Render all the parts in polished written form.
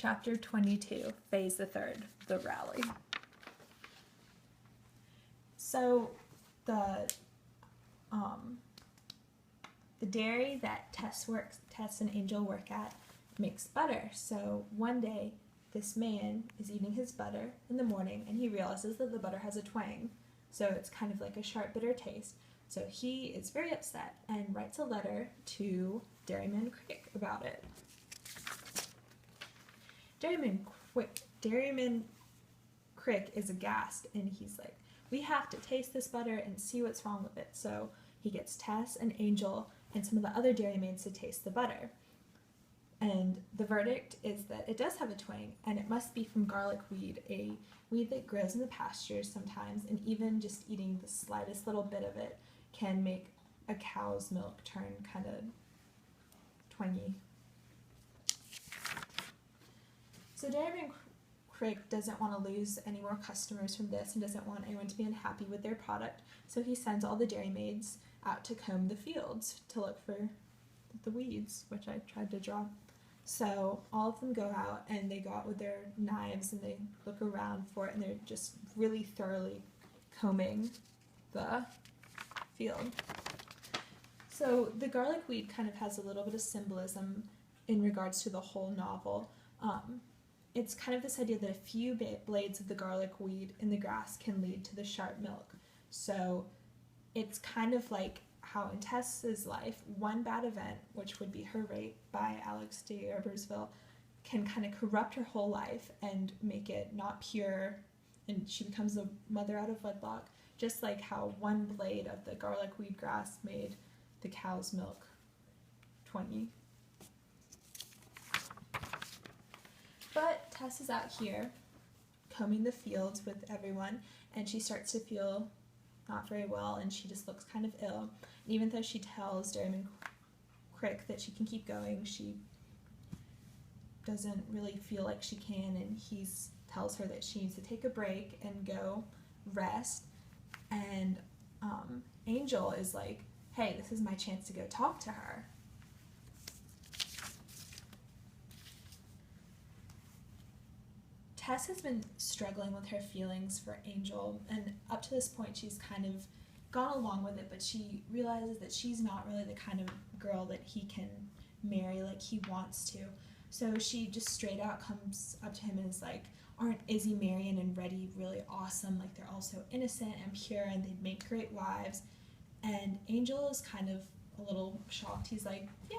Chapter 22, Phase the Third, The Rally. So the dairy that Tess and Angel work at makes butter. So one day this man is eating his butter in the morning and he realizes that the butter has a twang. So it's kind of like a sharp, bitter taste. So he is very upset and writes a letter to Dairyman Crick about it. Dairyman Crick is aghast and he's like, we have to taste this butter and see what's wrong with it. So he gets Tess and Angel and some of the other dairymaids to taste the butter. And the verdict is that it does have a twang, and it must be from garlic weed, a weed that grows in the pastures sometimes, and even just eating the slightest little bit of it can make a cow's milk turn kind of twangy. So Dairyman Crick doesn't want to lose any more customers from this and doesn't want anyone to be unhappy with their product, so he sends all the dairymaids out to comb the fields to look for the weeds, which I tried to draw. So all of them go out and they go out with their knives and they look around for it and they're just really thoroughly combing the field. So the garlic weed kind of has a little bit of symbolism in regards to the whole novel. It's kind of this idea that a few blades of the garlic weed in the grass can lead to the sharp milk. So it's kind of like how in Tess's life, one bad event, which would be her rape by Alex de Herbersville, can kind of corrupt her whole life and make it not pure, and she becomes a mother out of wedlock, just like how one blade of the garlic weed grass made the cow's milk twangy. But Tess is out here combing the fields with everyone, and she starts to feel not very well, and she just looks kind of ill. And even though she tells Dairyman Crick that she can keep going, she doesn't really feel like she can, and he tells her that she needs to take a break and go rest. And Angel is like, hey, this is my chance to go talk to her. Tess has been struggling with her feelings for Angel, and up to this point she's kind of gone along with it, but she realizes that she's not really the kind of girl that he can marry like he wants to. So she just straight out comes up to him and is like, aren't Izzy, Marion, and Reddy really awesome? Like, they're all so innocent and pure and they'd make great wives. And Angel is kind of a little shocked. He's like, yeah,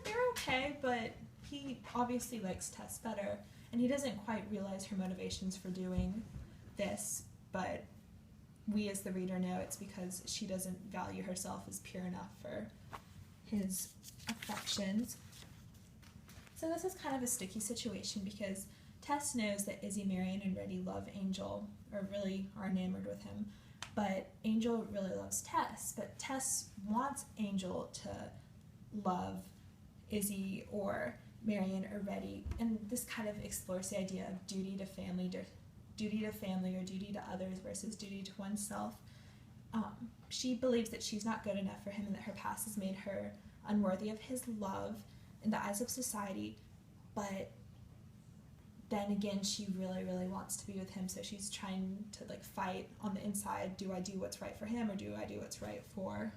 they're okay, but he obviously likes Tess better. And he doesn't quite realize her motivations for doing this, but we as the reader know it's because she doesn't value herself as pure enough for his affections. So this is kind of a sticky situation because Tess knows that Izzy, Marion, and Reddy love Angel, or really are enamored with him, but Angel really loves Tess, but Tess wants Angel to love Izzy or Marion or Reddy, and this kind of explores the idea of duty to family or duty to others versus duty to oneself. She believes that she's not good enough for him and that her past has made her unworthy of his love in the eyes of society, but then again she really, really wants to be with him, so she's trying to like fight on the inside. Do I do what's right for him or do I do what's right for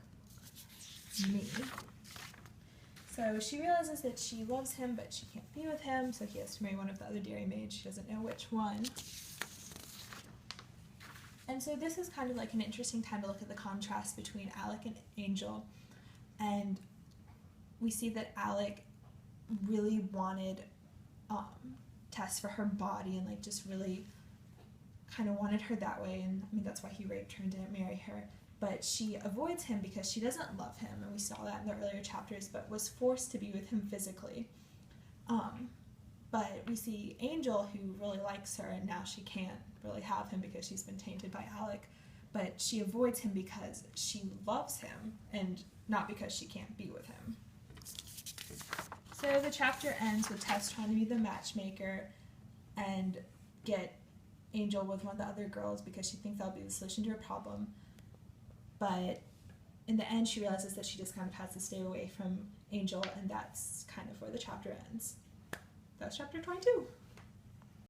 me? So she realizes that she loves him, but she can't be with him, so he has to marry one of the other dairymaids. She doesn't know which one. And so this is kind of like an interesting time to look at the contrast between Alec and Angel. And we see that Alec really wanted Tess for her body and like just really kind of wanted her that way. And I mean, that's why he raped her and didn't marry her. But she avoids him because she doesn't love him, and we saw that in the earlier chapters, but was forced to be with him physically. But we see Angel, who really likes her, and now she can't really have him because she's been tainted by Alec, but she avoids him because she loves him, and not because she can't be with him. So the chapter ends with Tess trying to be the matchmaker and get Angel with one of the other girls because she thinks that'll be the solution to her problem. But in the end, she realizes that she just kind of has to stay away from Angel, and that's kind of where the chapter ends. That's chapter 22.